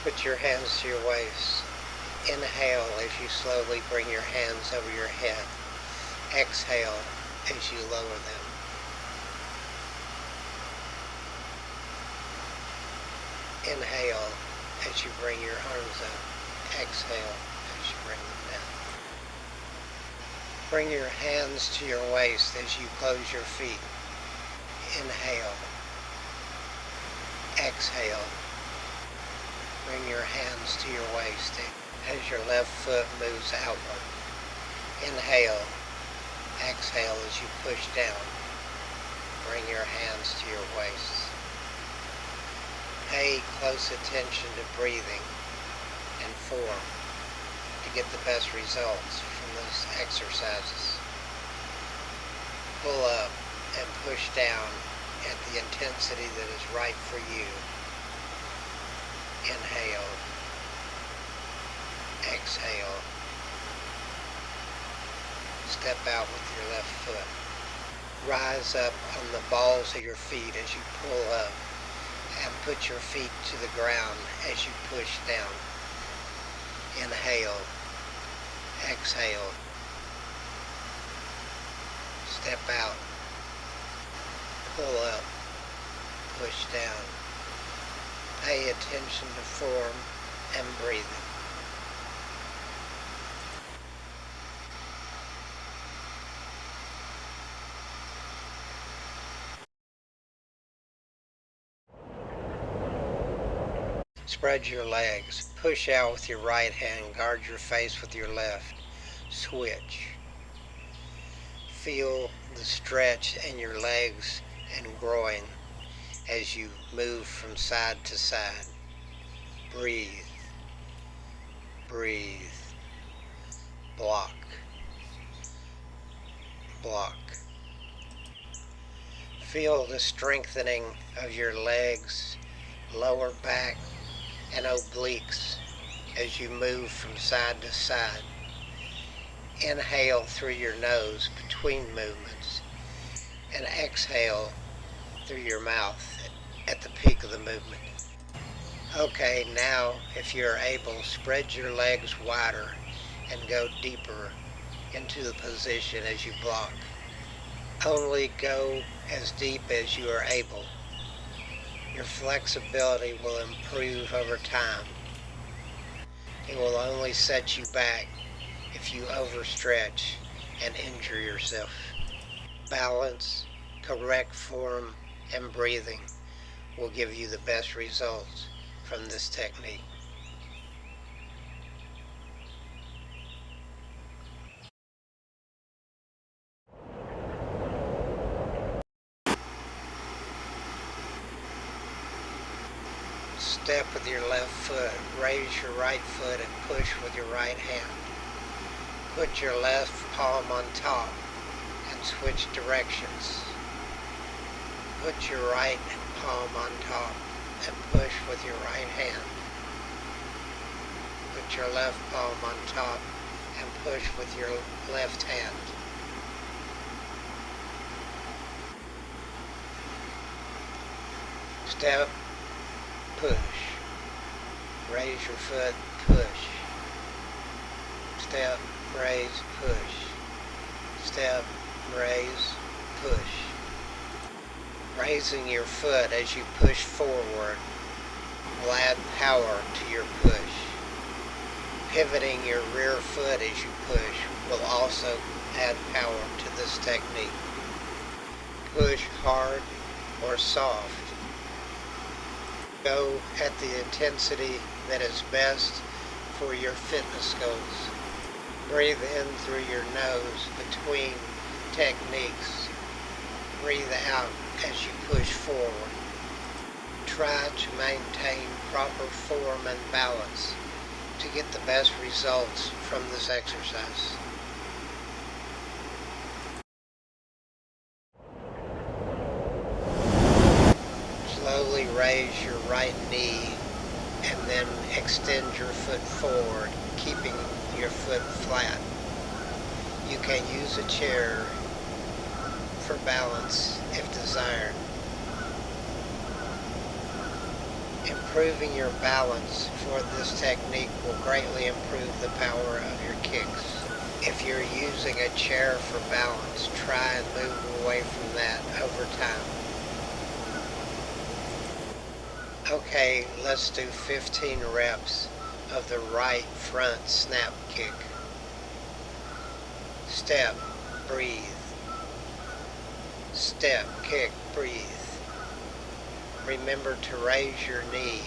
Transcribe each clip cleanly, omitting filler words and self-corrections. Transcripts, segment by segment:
Put your hands to your waist. Inhale as you slowly bring your hands over your head. Exhale as you lower them. Inhale as you bring your arms up. Exhale as you bring them down. Bring your hands to your waist as you close your feet. Inhale. Exhale. Bring your hands to your waist as your left foot moves outward. Inhale. Exhale as you push down. Bring your hands to your waist. Pay close attention to breathing and form to get the best results from those exercises. Pull up and push down at the intensity that is right for you. Inhale. Exhale. Step out with your left foot. Rise up on the balls of your feet as you pull up and put your feet to the ground as you push down. Inhale. Exhale. Step out. Pull up. Push down. Pay attention to form and breathing. Spread your legs. Push out with your right hand. Guard your face with your left. Switch. Feel the stretch in your legs and groin as you move from side to side. Breathe. Breathe. Block. Block. Feel the strengthening of your legs, lower back, and obliques as you move from side to side. Inhale through your nose between movements and exhale through your mouth at the peak of the movement. Okay, now if you're able, spread your legs wider and go deeper into the position as you block. Only go as deep as you are able. Your flexibility will improve over time. It will only set you back if you overstretch and injure yourself. Balance, correct form, and breathing will give you the best results from this technique. Step with your left foot. Raise your right foot and push with your right hand. Put your left palm on top and switch directions. Put your right palm on top and push with your right hand. Put your left palm on top and push with your left hand. Step, push. Raise your foot, push. Step, raise, push. Step, raise, push. Raising your foot as you push forward will add power to your push. Pivoting your rear foot as you push will also add power to this technique. Push hard or soft. Go at the intensity that is best for your fitness goals. Breathe in through your nose between techniques. Breathe out as you push forward. Try to maintain proper form and balance to get the best results from this exercise. Slowly raise your right knee and then extend your foot forward, keeping your foot flat. You can use a chair for balance if desired. Improve Improving your balance for this technique will greatly improve the power of your kicks. If you're using a chair for balance, try and move away from that over time. Okay, let's do 15 reps of the right front snap kick. Step, breathe. Step, kick, breathe. Remember to raise your knee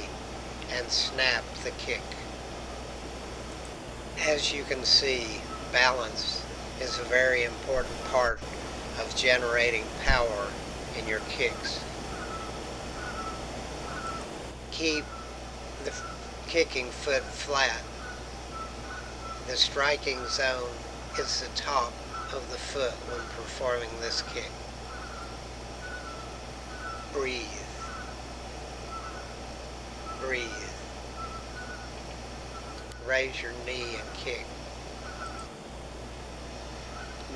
and snap the kick. As you can see, balance is a very important part of generating power in your kicks. Keep the kicking foot flat. The striking zone is the top of the foot when performing this kick. Breathe. Breathe. Raise your knee and kick.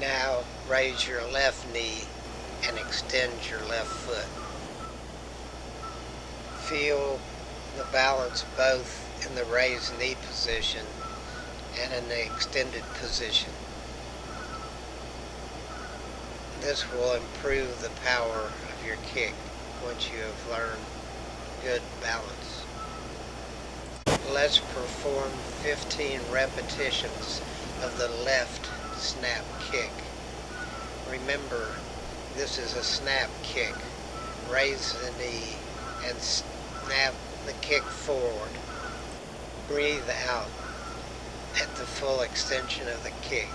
Now raise your left knee and extend your left foot. Feel the balance both in the raised knee position and in the extended position. This will improve the power of your kick once you have learned good balance. Let's perform 15 repetitions of the left snap kick. Remember, this is a snap kick. Raise the knee and snap the kick forward. Breathe out at the full extension of the kick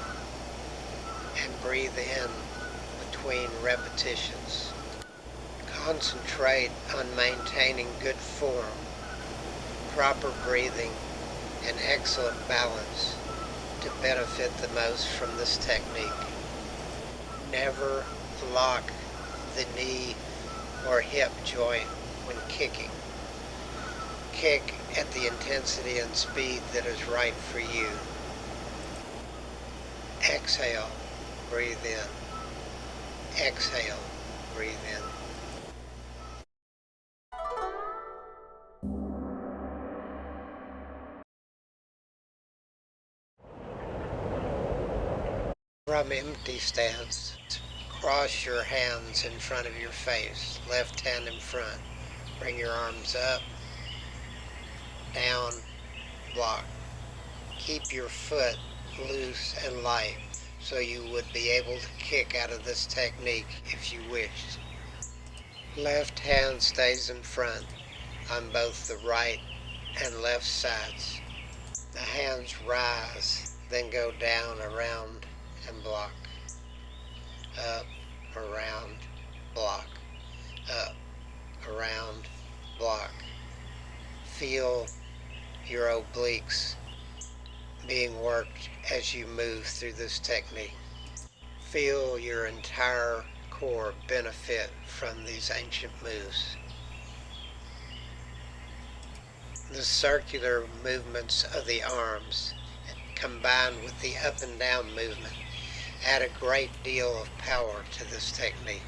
and breathe in between repetitions. Concentrate on maintaining good form, proper breathing, and excellent balance to benefit the most from this technique. Never lock the knee or hip joint when kicking. Kick at the intensity and speed that is right for you. Exhale, breathe in. Exhale, breathe in. From empty stance, cross your hands in front of your face, left hand in front. Bring your arms up, down, block. Keep your foot loose and light so you would be able to kick out of this technique if you wished. Left hand stays in front on both the right and left sides. The hands rise, then go down, around, and block. Up, around, block. Up, around, block. Feel your obliques being worked as you move through this technique. Feel your entire core benefit from these ancient moves. The circular movements of the arms, combined with the up and down movement, add a great deal of power to this technique.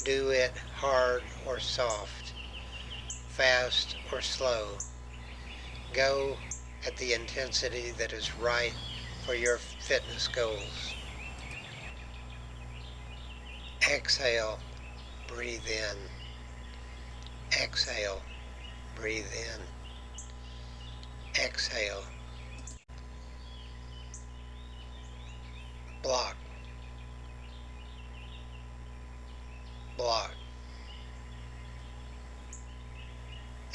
Do it hard or soft, fast or slow. Go at the intensity that is right for your fitness goals. Exhale, breathe in. Exhale, breathe in. Exhale. Block. Block.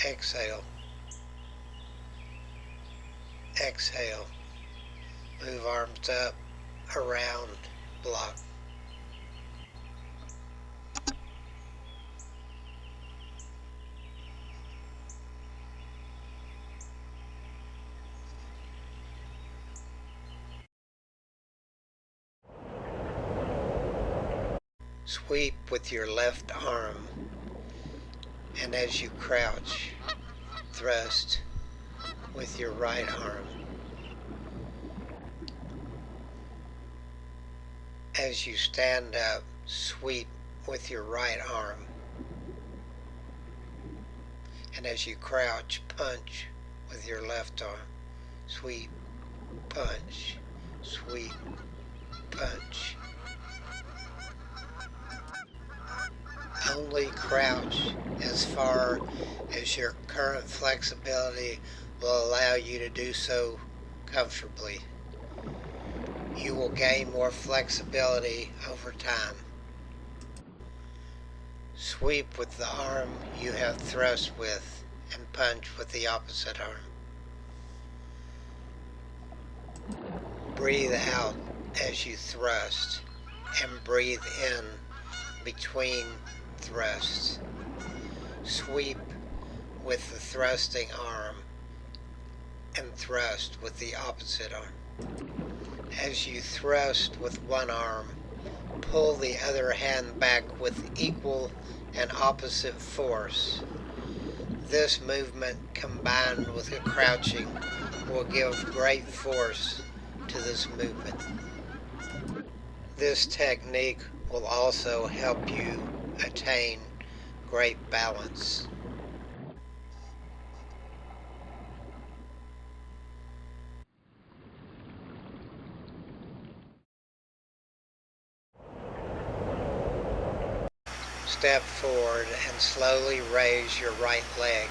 Exhale. Exhale. Move arms up, around, block. Sweep with your left arm, and as you crouch, thrust with your right arm. As you stand up, sweep with your right arm. And as you crouch, punch with your left arm. Sweep, punch, sweep, punch. Only crouch as far as your current flexibility will allow you to do so comfortably. You will gain more flexibility over time. Sweep with the arm you have thrust with and punch with the opposite arm. Breathe out as you thrust and breathe in between thrusts. Sweep with the thrusting arm and thrust with the opposite arm. As you thrust with one arm, pull the other hand back with equal and opposite force. This movement combined with the crouching will give great force to this movement. This technique will also help you attain great balance. Step forward and slowly raise your right leg.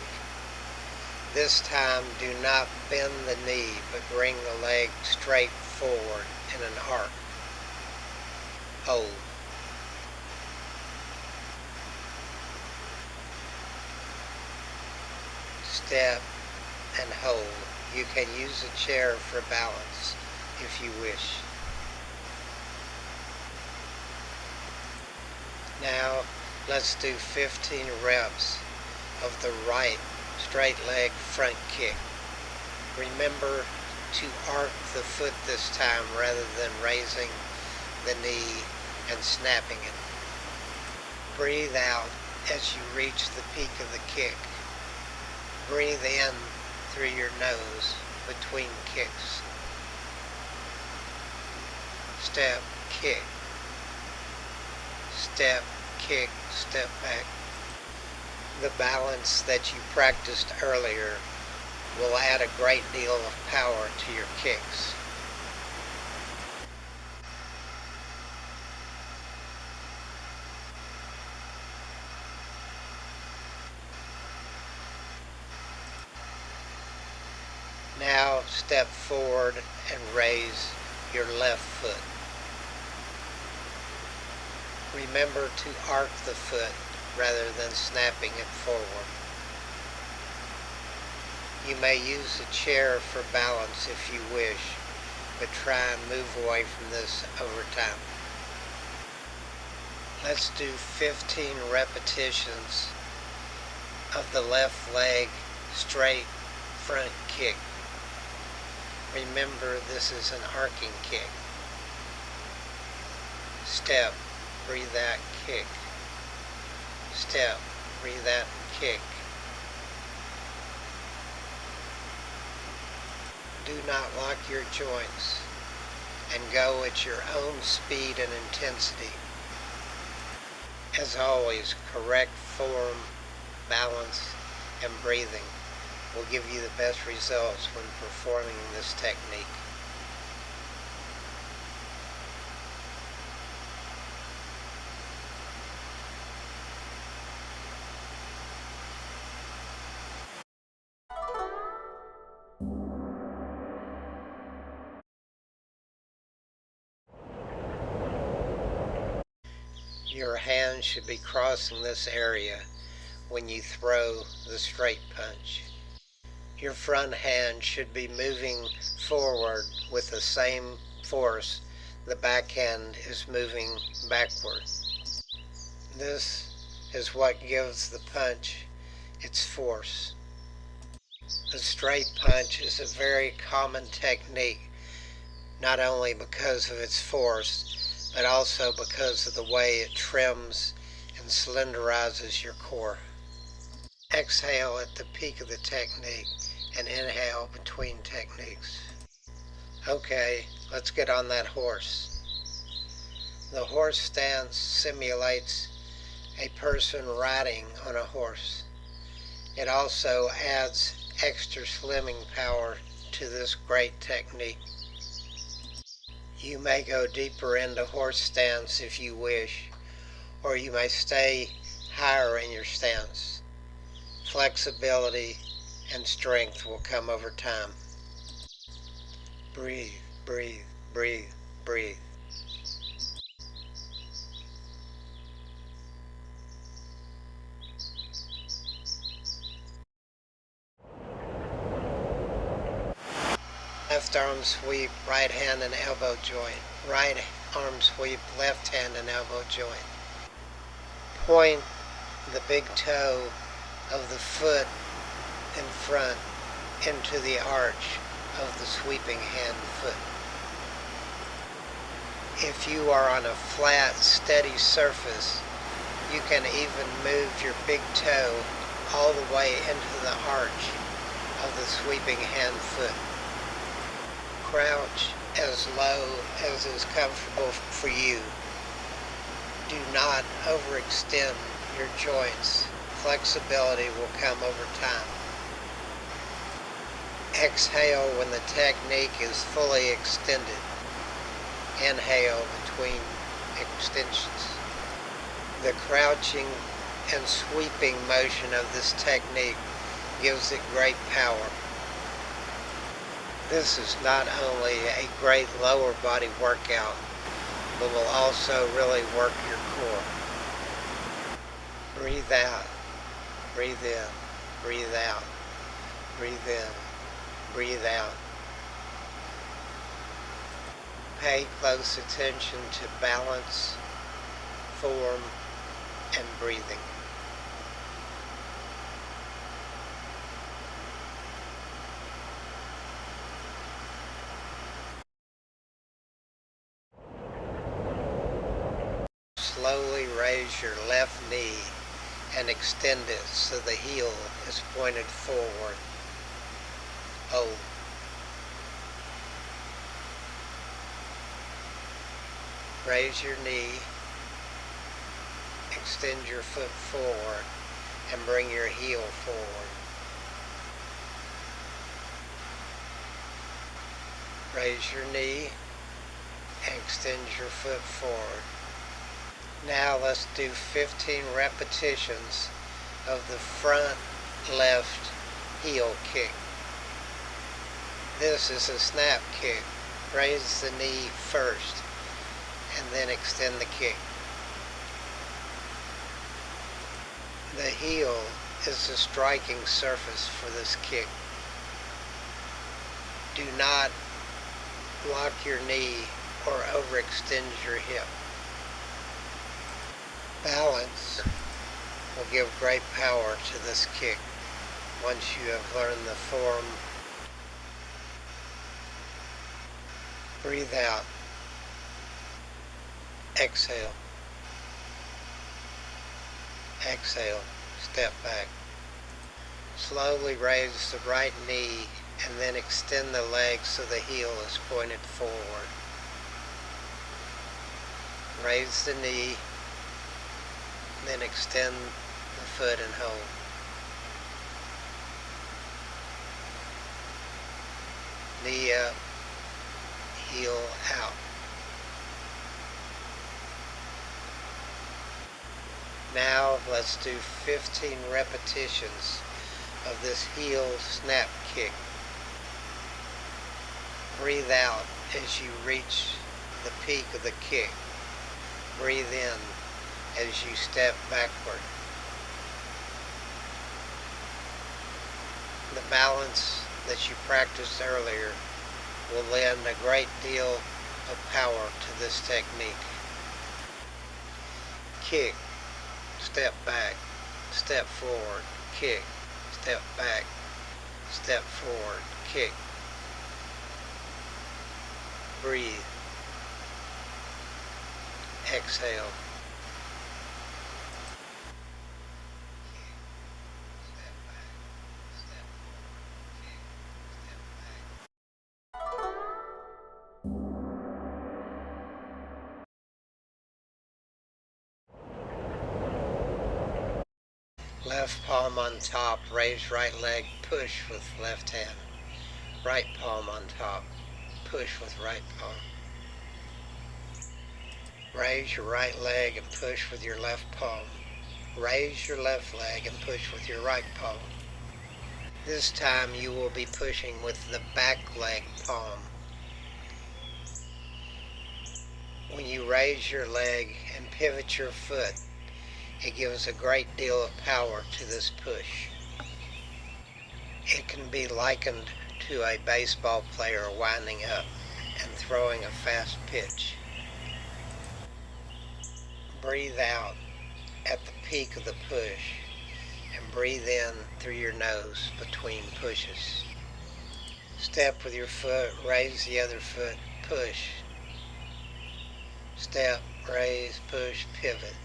This time do not bend the knee, but bring the leg straight forward in an arc. Hold. Step and hold. You can use a chair for balance if you wish. Now let's do 15 reps of the right straight leg front kick. Remember to arc the foot this time rather than raising the knee and snapping it. Breathe out as you reach the peak of the kick. Breathe in through your nose between kicks. Step, kick. Step, kick, step back. The balance that you practiced earlier will add a great deal of power to your kicks. Now step forward and raise your left foot. Remember to arc the foot rather than snapping it forward. You may use a chair for balance if you wish, but try and move away from this over time. Let's do 15 repetitions of the left leg straight front kick. Remember, this is an arcing kick. Step, breathe out, kick. Step, breathe out, kick. Do not lock your joints and go at your own speed and intensity. As always, correct form, balance, and breathing will give you the best results when performing this technique. Your hand should be crossing this area when you throw the straight punch. Your front hand should be moving forward with the same force the back hand is moving backward. This is what gives the punch its force. The straight punch is a very common technique, not only because of its force, but also because of the way it trims and slenderizes your core. Exhale at the peak of the technique and inhale between techniques. Okay, let's get on that horse. The horse stance simulates a person riding on a horse. It also adds extra slimming power to this great technique. You may go deeper into horse stance if you wish, or you may stay higher in your stance. Flexibility and strength will come over time. Breathe, breathe, breathe, breathe. Left arm sweep, right hand and elbow joint. Right arm sweep, left hand and elbow joint. Point the big toe of the foot in front into the arch of the sweeping hand foot. If you are on a flat, steady surface, you can even move your big toe all the way into the arch of the sweeping hand foot. Crouch as low as is comfortable for you. Do not overextend your joints. Flexibility will come over time. Exhale when the technique is fully extended. Inhale between extensions. The crouching and sweeping motion of this technique gives it great power. This is not only a great lower body workout, but will also really work your core. Breathe out, breathe in, breathe out, breathe in, breathe out. Pay close attention to balance, form, and breathing. Slowly raise your left knee and extend it so the heel is pointed forward. Hold. Raise your knee, extend your foot forward, and bring your heel forward. Raise your knee and extend your foot forward. Now let's do 15 repetitions of the front left heel kick. This is a snap kick. Raise the knee first and then extend the kick. The heel is the striking surface for this kick. Do not lock your knee or overextend your hip. Balance will give great power to this kick once you have learned the form. Breathe out. Exhale. Exhale. Step back. Slowly raise the right knee and then extend the leg so the heel is pointed forward. Raise the knee, then extend the foot and hold. Knee up, heel out. Now let's do 15 repetitions of this heel snap kick. Breathe out as you reach the peak of the kick. Breathe in as you step backward. The balance that you practiced earlier will lend a great deal of power to this technique. Kick, step back, step forward, kick, step back, step forward, kick. Breathe. Exhale. Left palm on top, raise right leg, push with left hand. Right palm on top, push with right palm. Raise your right leg and push with your left palm. Raise your left leg and push with your right palm. This time you will be pushing with the back leg palm. When you raise your leg and pivot your foot, it gives a great deal of power to this push. It can be likened to a baseball player winding up and throwing a fast pitch. Breathe out at the peak of the push and breathe in through your nose between pushes. Step with your foot, raise the other foot, push. Step, raise, push, pivot.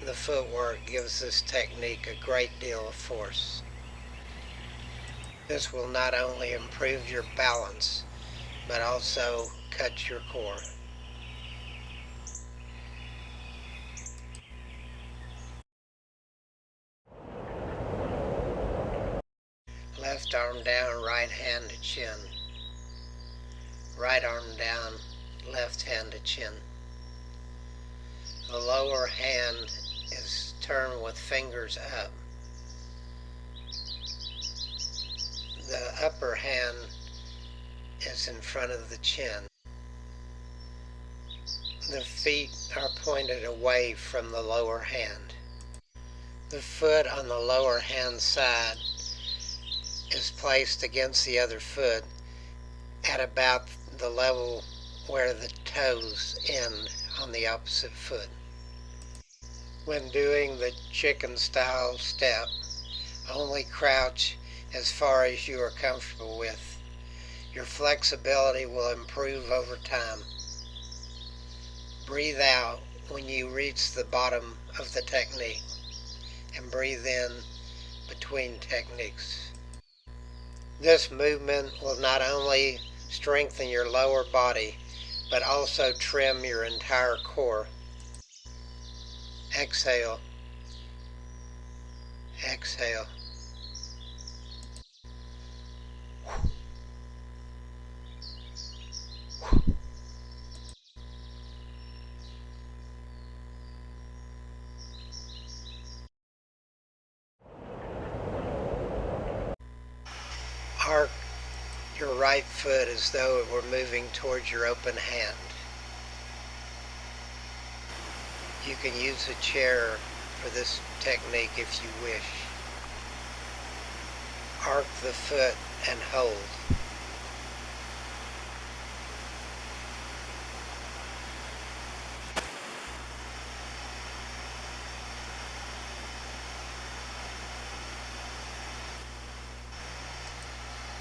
The footwork gives this technique a great deal of force. This will not only improve your balance, but also cut your core. Left arm down, right hand to chin. Right arm down, left hand to chin. The lower hand is turned with fingers up. The upper hand is in front of the chin. The feet are pointed away from the lower hand. The foot on the lower hand side is placed against the other foot at about the level where the toes end on the opposite foot. When doing the chicken style step, only crouch as far as you are comfortable with. Your flexibility will improve over time. Breathe out when you reach the bottom of the technique and breathe in between techniques. This movement will not only strengthen your lower body, but also trim your entire core. Exhale. Exhale. Arc your right foot as though it were moving towards your open hand. You can use a chair for this technique if you wish. Arc the foot and hold.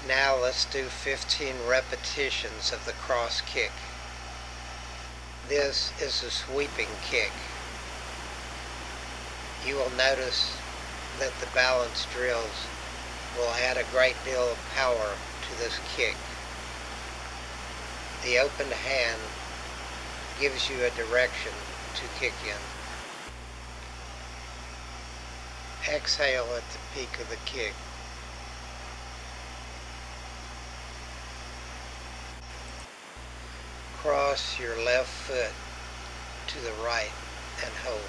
Now let's do 15 repetitions of the cross kick. This is a sweeping kick. You will notice that the balance drills will add a great deal of power to this kick. The open hand gives you a direction to kick in. Exhale at the peak of the kick. Cross your left foot to the right and hold.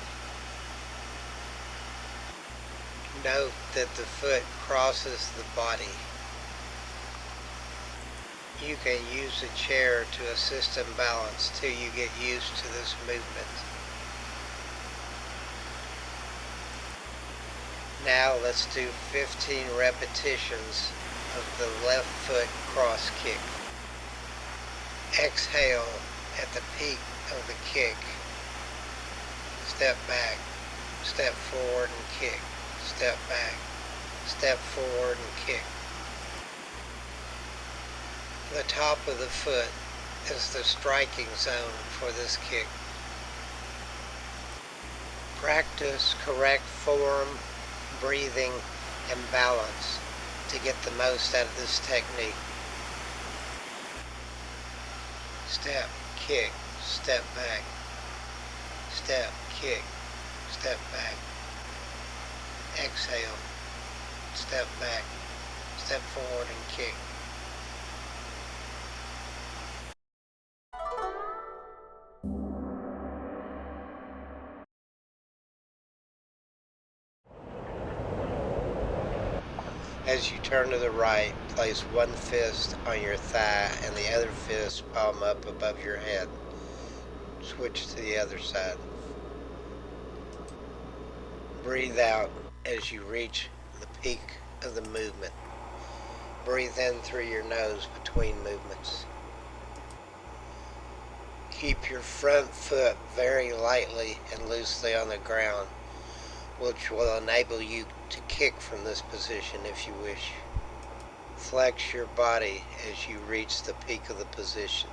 Note that the foot crosses the body. You can use a chair to assist in balance till you get used to this movement. Now let's do 15 repetitions of the left foot cross kick. Exhale at the peak of the kick. Step back, step forward and kick. Step back, step forward and kick. The top of the foot is the striking zone for this kick. Practice correct form, breathing, and balance to get the most out of this technique. Step, kick, step back. step, kick, step back, exhale, step back, step forward and kick. As you turn to the right, place one fist on your thigh and the other fist palm up above your head. Switch to the other side. Breathe out as you reach the peak of the movement. Breathe in through your nose between movements. Keep your front foot very lightly and loosely on the ground, which will enable you to kick from this position if you wish. Flex your body as you reach the peak of the position.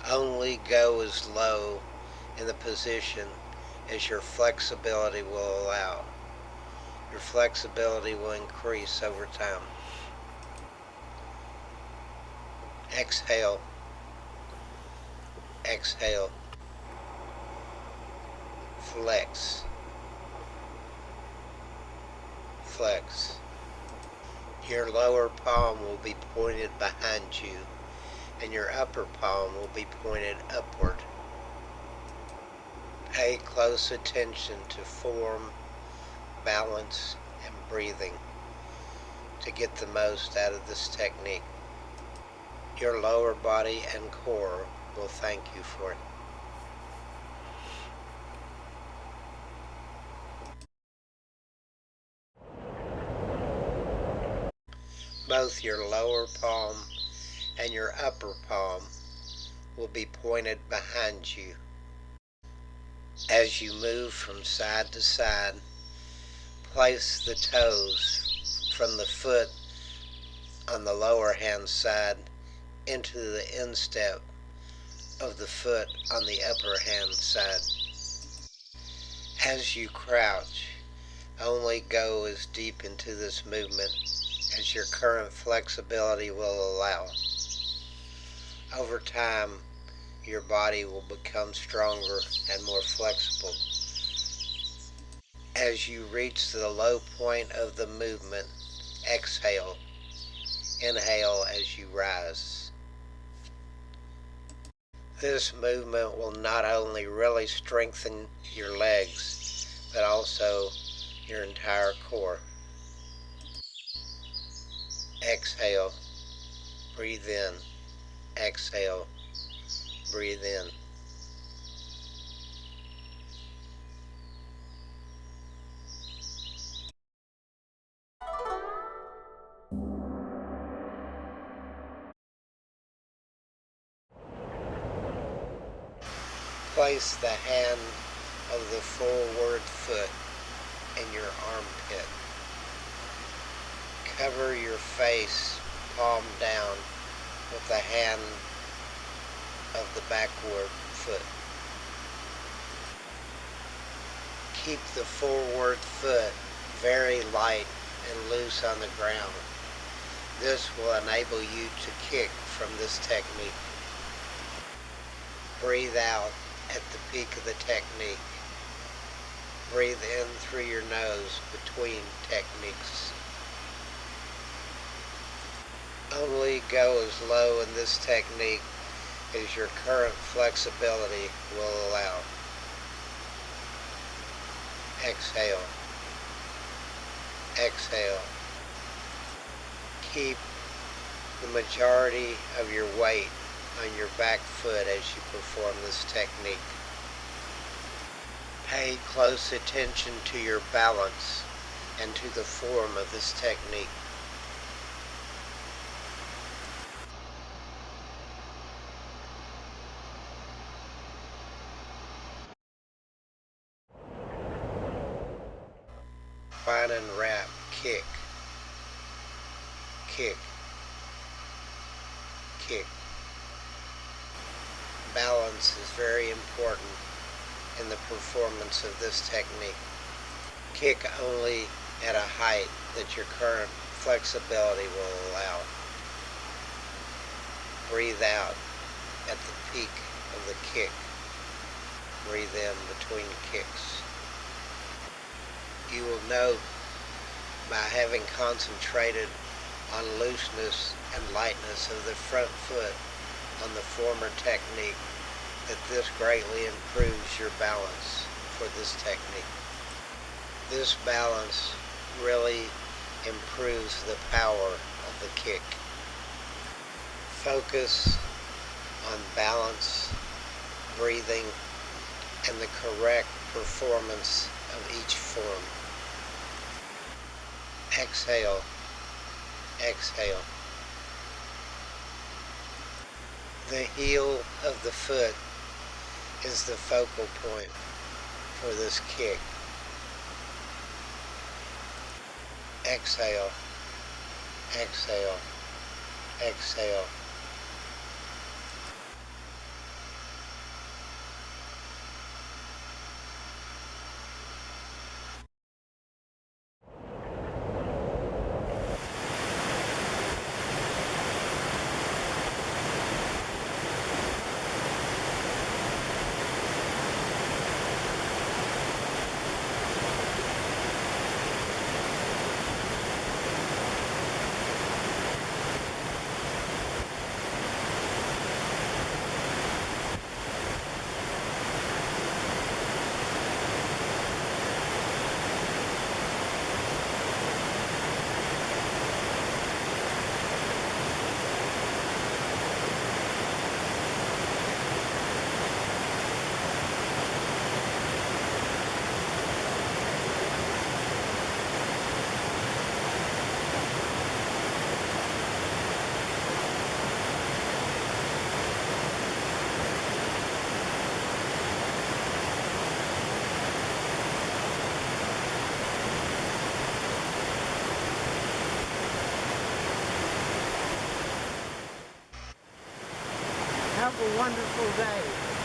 Only go as low in the position as your flexibility will allow. Your flexibility will increase over time. Exhale. Exhale. Flex. Flex. Your lower palm will be pointed behind you, and your upper palm will be pointed upward. Pay close attention to form, balance, and breathing to get the most out of this technique. Your lower body and core will thank you for it. Both your lower palm and your upper palm will be pointed behind you. As you move from side to side, place the toes from the foot on the lower hand side into the instep of the foot on the upper hand side. As you crouch, only go as deep into this movement as your current flexibility will allow. Over time, your body will become stronger and more flexible. As you reach the low point of the movement, exhale. Inhale as you rise. This movement will not only really strengthen your legs, but also your entire core. Exhale, breathe in. Exhale, breathe in. Place the hand of the forward foot in your armpit. Cover your face, palm down, with the hand of the backward foot. Keep the forward foot very light and loose on the ground. This will enable you to kick from this technique. Breathe out at the peak of the technique. Breathe in through your nose between techniques. Only go as low in this technique as your current flexibility will allow. Exhale. Exhale. Keep the majority of your weight on your back foot as you perform this technique. Pay close attention to your balance and to the form of this technique. Find and wrap, kick, kick, kick. Balance is very important in the performance of this technique. Kick only at a height that your current flexibility will allow. Breathe out at the peak of the kick. breathe in between kicks. You will know by having concentrated on looseness and lightness of the front foot on the former technique that this greatly improves your balance for this technique. This balance really improves the power of the kick. Focus on balance, breathing, and the correct performance of each form. Exhale, exhale. The heel of the foot is the focal point for this kick. Exhale, exhale, exhale. Have a wonderful day.